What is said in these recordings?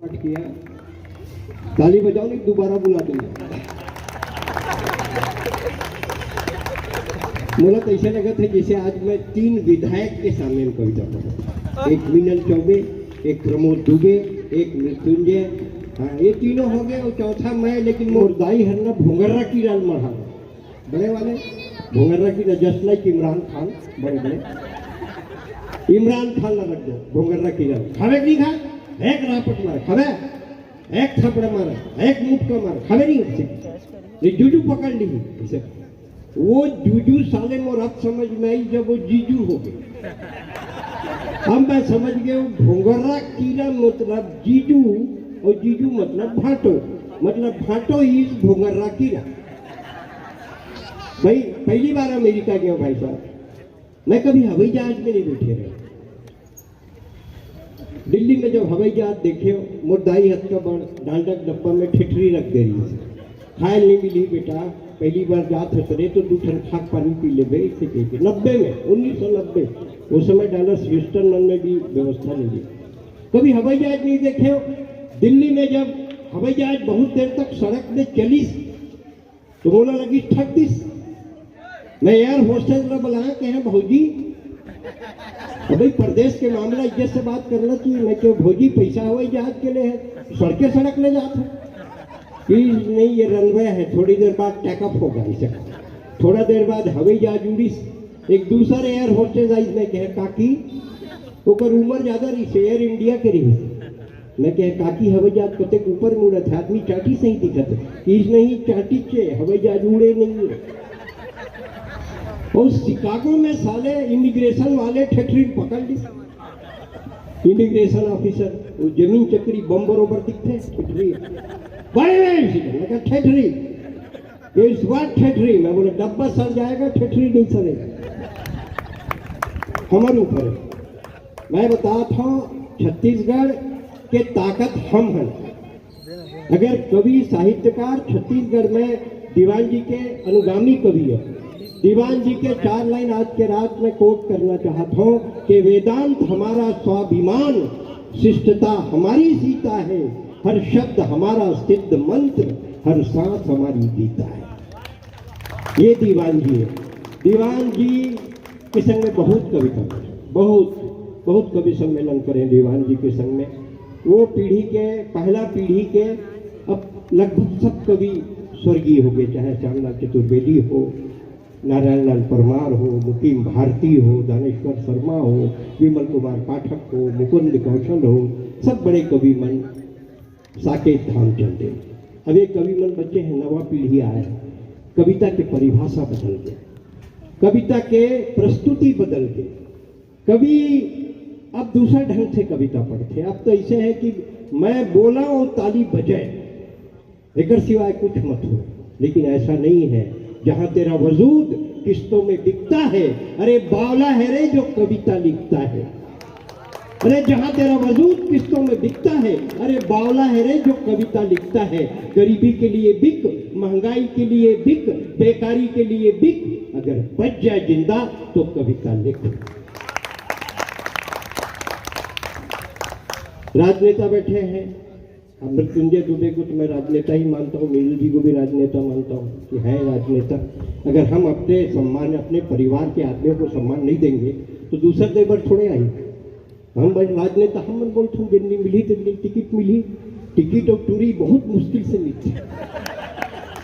किया, ताली बजाओ नहीं, दोबारा बुला दूंगा। मुझे तो ऐसे लगा था जैसे आज मैं 3 विधायक के सामने कविता पढ़ा, एक मीनल चौबे, एक प्रमोद दुबे, एक मृत्युंजय, हाँ ये तीनों हो गए और चौथा मैं। लेकिन मोरदाई हरना भोंगर्रा की डाल मढ़ा, बड़े वाले भोंगर्रा की ना, जस्ट लाइक इमरान खान, बड़े बड़े इमरान खान ना रख दो भोंगर्रा की डाल। खावे नहीं खा, एक रापट मारे खावे, एक थपड़ा मारा, एक मुक्का मारा, खावे नहीं उससे जूजू पकड़ ली इसे। वो जूजू साले मोर अब समझ में आई जब वो जीजू हो गए। अब मैं समझ गया भोंगर्रा कीड़ा मतलब जीजू और जीजू मतलब भाटो, मतलब भाटो इज भोंगर्रा कीड़ा। भाई पहली बार अमेरिका गया भाई साहब, मैं कभी हवाई जहाज में नहीं बैठे रहे। दिल्ली में जब हवाई जहाज देखे, मुर्दाई हथ का बड़ डांडा डब्बा में ठिठरी रख दे रही है, खायल नहीं मिली बेटा, पहली बार जात हसरे तो 2 ठन खाक पानी पी ले गए इसे कह के। 90 में 1990 उस समय डॉलर ह्यूस्टन में भी व्यवस्था नहीं थी। कभी हवाई जहाज नहीं देखे। दिल्ली में जब हवाई जहाज बहुत देर तक सड़क में चली तो बोला लगी ठग दिस। मैं एयर होस्टेस ने बुलाया कि हैं भौजी, भाई प्रदेश के मामला इज्जत से बात करना चाहिए। मैं क्यों भौजी पैसा हवाई जहाज के लिए है, सड़के सड़क ले जाते नहीं, ये रनवे है, थोड़ी देर बाद टेकअप होगा इसे। थोड़ा देर बाद हवाई जहाज उड़ी, एक दूसरा एयर होस्टेस आई, मैं कह काकी ओकर उम्र ज्यादा रही से, एयर इंडिया के रही। मैं कह काकी हवाई जहाज कते ऊपर मुड़ा था, आदमी चाटी से ही दिखत इस नहीं चाटी के हवाई जहाज उड़े नहीं। और शिकागो में साले इमिग्रेशन वाले ठेठरी पकड़ ली, इमिग्रेशन ऑफिसर, वो जमीन चक्री बम बरोबर दिखते ठेठरी, मैं कहा ठेठरी इस बात ठेठरी। मैं बोले डब्बा सड़ जाएगा, ठेठरी नहीं सड़ेगा, हमारे ऊपर है। मैं बताता हूँ छत्तीसगढ़ के ताकत हम हैं। अगर कवि साहित्यकार छत्तीसगढ़ में दीवान जी के अनुगामी कवि है, दीवान जी के 4 लाइन आज के रात में कोट करना चाहता हूँ कि वेदांत हमारा स्वाभिमान, शिष्टता हमारी सीता है, हर शब्द हमारा सिद्ध मंत्र, हर सांस हमारी गीता है। ये दीवान जी है। दीवान जी के संग में बहुत कविता, बहुत कवि सम्मेलन करें दीवान जी के संग में। वो पीढ़ी के, पहला पीढ़ी के अब लगभग सब कवि स्वर्गीय हो गए, चाहे श्यामलाल चतुर्वेदी हो, नारायण लाल परमार हो, मुकीम भारती हो, दानेश्वर शर्मा हो, विमल कुमार पाठक हो, मुकुंद कौशल हो, सब बड़े कवि मन, साकेत धामचंद। अब एक कवि मन बच्चे हैं, नवा पीढ़ी आया है। कविता की परिभाषा बदल गई, कविता के प्रस्तुति बदल गई। कवि अब दूसरा ढंग से कविता पढ़ते। अब तो ऐसे है कि मैं बोला और ताली बजाए, एक सिवाय कुछ मत हो। लेकिन ऐसा नहीं है। जहां तेरा वजूद किस्तों में बिकता है, अरे बावला है रे जो कविता लिखता है। अरे जहां तेरा वजूद किस्तों में बिकता है, अरे बावला है रे जो कविता लिखता है। गरीबी के लिए बिक, महंगाई के लिए बिक, बेकारी के लिए बिक, अगर बच जाए जिंदा तो कविता लिख। राजनेता बैठे हैं, मृत्युंजय दुबे को तो मैं राजनेता ही मानता हूँ, मीनू जी को भी राजनेता मानता हूँ कि है राजनेता। अगर हम अपने सम्मान, अपने परिवार के आदमियों को सम्मान नहीं देंगे तो दूसरा देवर थोड़े आई। हम भाई राजनेता, हम मन बोलते हूँ जितनी मिली तितनी टिकट मिली, टिकट और टूरी बहुत मुश्किल से मिलती,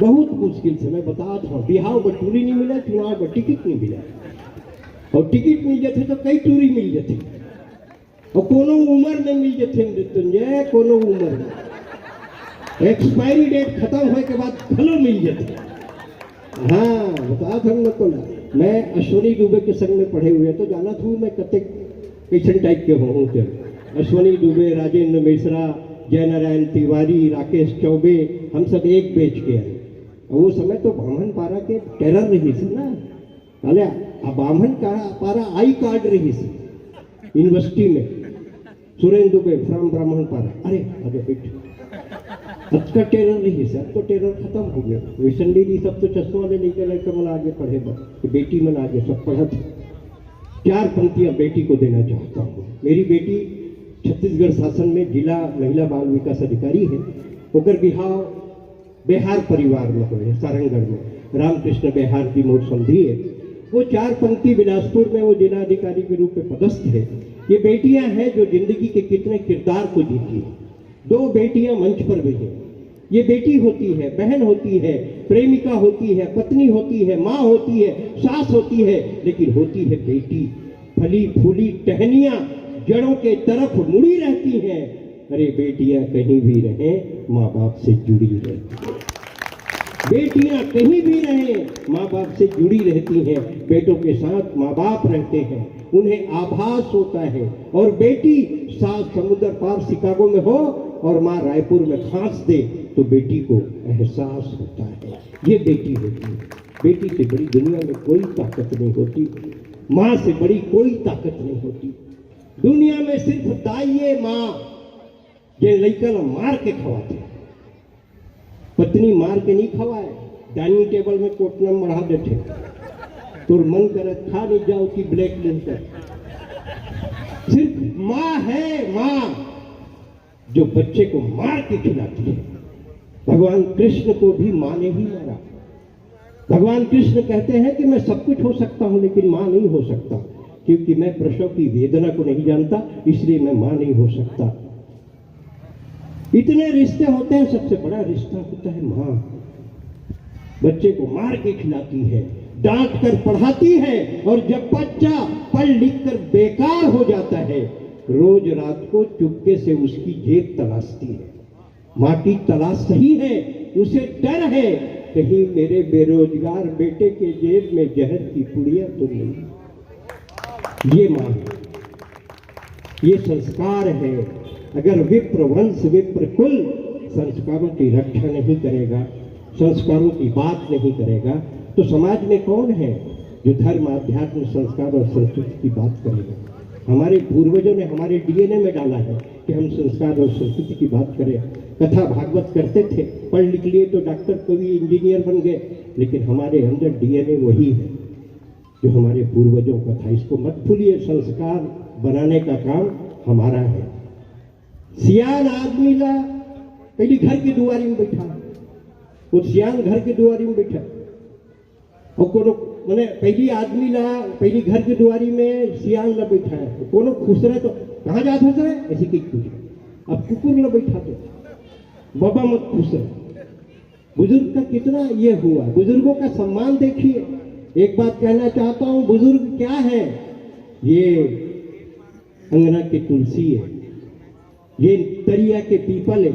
बहुत मुश्किल से। मैं बता था बिहार में टूरी नहीं मिला, चुनाव में टिकट नहीं मिला, और टिकट मिल जाते तो कई टूरी मिल जाती, और कोनो उम्र में मिल जाते मृत्युंजय, कोनो उम्र में एक्सपायरी डेट खत्म होने के बाद फलो मिल जाते। हाँ बता था तो मैं अश्वनी दुबे के संग में पढ़े हुए तो जाना था मैं कते कैसे टाइप के हूँ। अश्वनी दुबे, राजेंद्र मिश्रा, जय नारायण तिवारी, राकेश चौबे, हम सब एक बेच के आए। वो समय तो बामन पारा के टेरर रही थी ना, अरे बामन पारा आई कार्ड रही थी यूनिवर्सिटी में। सुरेंद्र दुबे फ्रॉम ब्राह्मण पारा, अरे बेट अब का टेरर नहीं है, अब तो टेरर खत्म हो गया। विशंडी जी सब तो चश्मा ले लेकर लड़के मन आगे पढ़े, बेटी मन आगे सब पढ़ा था। 4 पंक्तियां बेटी को देना चाहता हूँ। मेरी बेटी छत्तीसगढ़ शासन में जिला महिला बाल विकास अधिकारी है। ओकर बिहाव बिहार परिवार में हुए सारंगगढ़ में, रामकृष्ण बिहार की मोर समझी है। वो 4 पंक्ति बिलासपुर में वो जिलाधिकारी के रूप में पदस्थ है। ये बेटियां हैं जो जिंदगी के कितने किरदार को जीती है। 2 बेटियां मंच पर भी हैं। ये बेटी होती है, बहन होती है, प्रेमिका होती है, पत्नी होती है, माँ होती है, सास होती है, लेकिन होती है बेटी। फली फूली टहनियां जड़ों के तरफ मुड़ी रहती हैं। अरे बेटियां कहीं भी रहें, माँ बाप से जुड़ी रहती हैं। बेटियां कहीं भी रहें, माँ बाप से जुड़ी रहती हैं। बेटों के साथ माँ बाप रहते हैं, उन्हें आभास होता है। और बेटी 7 समुद्र पार शिकागो में हो और माँ रायपुर में खांस दे तो बेटी को एहसास होता है। ये बेटी होती है। बेटी से बड़ी दुनिया में कोई ताकत नहीं होती, माँ से बड़ी कोई ताकत नहीं होती। दुनिया में सिर्फ दाइये माँ जे लइकन मार के खवाते, पत्नी मार के नहीं खवाए, डाइनिंग टेबल में कोटना मढ़ा देते, तो मन करे खा नहीं जाओ कि ब्लैक लिस्ट। सिर्फ माँ है, माँ जो बच्चे को मार के खिलाती है। भगवान कृष्ण को भी माँ ने ही मारा। भगवान कृष्ण कहते हैं कि मैं सब कुछ हो सकता हूं लेकिन मां नहीं हो सकता, क्योंकि मैं प्रसव की वेदना को नहीं जानता, इसलिए मैं मां नहीं हो सकता। इतने रिश्ते होते हैं, सबसे बड़ा रिश्ता होता है मां। बच्चे को मार के खिलाती है, डांट कर पढ़ाती है, और जब बच्चा पढ़ लिख कर बेकार हो जाता है, रोज रात को चुपके से उसकी जेब तलाशती है। मां की तलाश सही है, उसे डर है कहीं मेरे बेरोजगार बेटे के जेब में जहर की पुड़िया तो नहीं। ये मां है, ये संस्कार है। अगर विप्र वंश विप्र कुल संस्कारों की रक्षा नहीं करेगा, संस्कारों की बात नहीं करेगा, तो समाज में कौन है जो धर्म आध्यात्म संस्कार और संस्कृति की बात करेगा? हमारे पूर्वजों ने हमारे डीएनए में डाला है कि हम संस्कार और संस्कृति की बात करें। कथा भागवत करते थे, पढ़ लिख लिए तो डॉक्टर कवि इंजीनियर बन गए, लेकिन हमारे अंदर डीएनए वही है जो हमारे पूर्वजों का था। इसको मत भूलिए, संस्कार बनाने का काम हमारा है। सियान आदमी ला पहली घर के दुआरी में बैठा, वो सियान घर के दुआरी में बैठा, और कोनो मैंने पहली आदमी ला पहली घर के दुआरी में सियान ला बैठा है, कोनो खुश रहे तो कहाँ जाता है ऐसी कहीं पूछे। अब कुकुर ला बैठा तो बाबा मत खुश रहे। बुजुर्ग का कितना ये हुआ, बुजुर्गों का सम्मान देखिए। एक बात कहना चाहता हूं, बुजुर्ग क्या है? ये अंगना के तुलसी है, ये तरिया के पीपल है,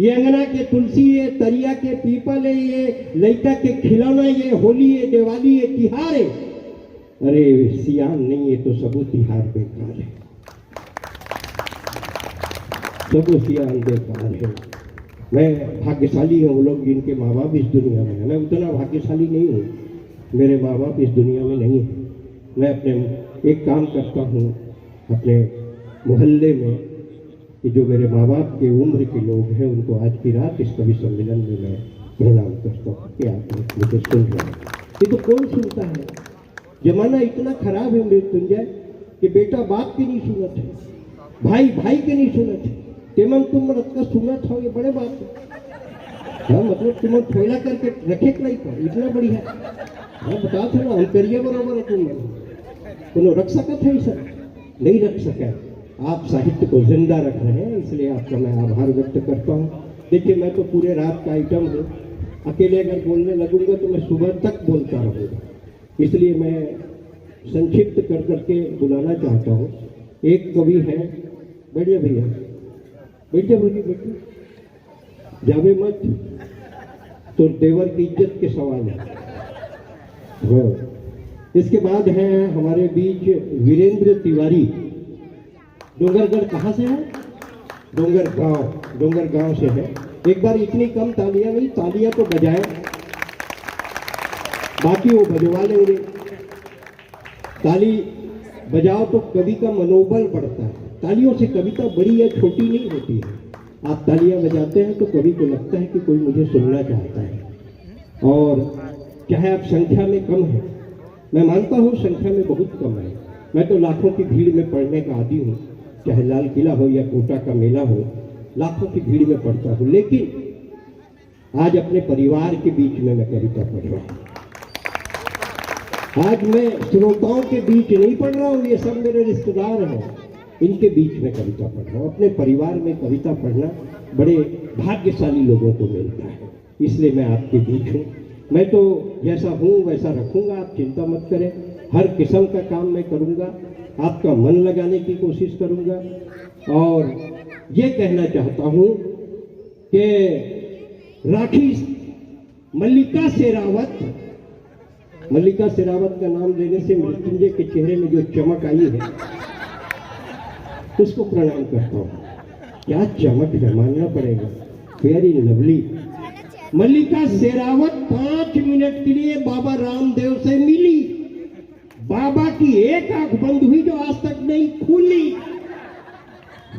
ये अंगना के तुलसी है, तरिया के पीपल है, ये लड़का के खिलौना, ये होली है, दिवाली है, तिहार है। अरे सियान नहीं है तो सबू तिहार बेकार है, सबू सियान बेकार है। मैं भाग्यशाली हूँ, वो लोग जिनके माँ बाप इस दुनिया में है। मैं उतना भाग्यशाली नहीं हूँ, मेरे माँ बाप इस दुनिया में नहीं है। मैं अपने एक काम करता हूँ अपने मोहल्ले में कि जो मेरे माँ बाप के उम्र के लोग हैं उनको आज की रात इस कवि सम्मेलन में मैं प्रणाम करता हूँ कि आप मुझे सुन रहे हैं। ये तो कौन सुनता है? जमाना इतना खराब है मृत्युंजय कि बेटा बाप के नहीं सुनत है, भाई भाई के नहीं सुनत है। तेमन तुम रत का सुनत हो, ये बड़े बात है। हाँ मतलब तुम थोड़ा करके रखे नहीं पर इतना बढ़िया। हाँ बता था ना, हम करिए बराबर है, तुम रख सकत है, सर नहीं रख सके। आप साहित्य को जिंदा रख रहे हैं, इसलिए आपका मैं आभार व्यक्त करता हूँ। देखिए मैं तो पूरे रात का आइटम हूँ, अकेले अगर बोलने लगूंगा तो मैं सुबह तक बोलता रहूँगा, इसलिए मैं संक्षिप्त कर करके बुलाना चाहता हूँ। एक कवि है, बढ़िया भैया बैठे बोलिए, बैठे जावे मत, तो देवर की इज्जत के सवाल है। हाँ। इसके बाद है हमारे बीच वीरेंद्र तिवारी। डोंगरगढ़ कहाँ से है? डोंगर गांव से है। एक बार इतनी कम तालियां नहीं, तालियां तो बजाए, बाकी वो बजवा लेंगे। ताली बजाओ तो कवि का मनोबल बढ़ता है। तालियों से कविता बड़ी या छोटी नहीं होती है। आप तालियां बजाते हैं तो कवि को लगता है कि कोई मुझे सुनना चाहता है। और चाहे आप संख्या में कम है, मैं मानता हूँ संख्या में बहुत कम है, मैं तो लाखों की भीड़ में पढ़ने का आदी हूँ, चाहे लाल किला हो या कोटा का मेला हो, लाखों की भीड़ में पढ़ता हूँ, लेकिन आज अपने परिवार के बीच में मैं कविता पढ़ रहा हूँ। आज मैं श्रोताओं के बीच नहीं पढ़ रहा हूँ, ये सब मेरे रिश्तेदार हैं, इनके बीच में कविता पढ़ रहा हूँ। अपने परिवार में कविता पढ़ना बड़े भाग्यशाली लोगों को मिलता है, इसलिए मैं आपके बीच हूँ। मैं तो जैसा हूँ वैसा रखूँगा, आप चिंता मत करें। हर किस्म का काम मैं करूँगा, आपका मन लगाने की कोशिश करूँगा। और ये कहना चाहता हूँ कि राखी मल्लिका शेरावत का नाम लेने से मृत्युंजय के चेहरे में जो चमक आई है उसको प्रणाम करता हूँ। क्या चमक है, मानना पड़ेगा, वेरी लवली। मल्लिका शेरावत 5 मिनट के लिए बाबा रामदेव से मिली, बाबा की एक आंख बंद हुई जो आज तक नहीं खुली।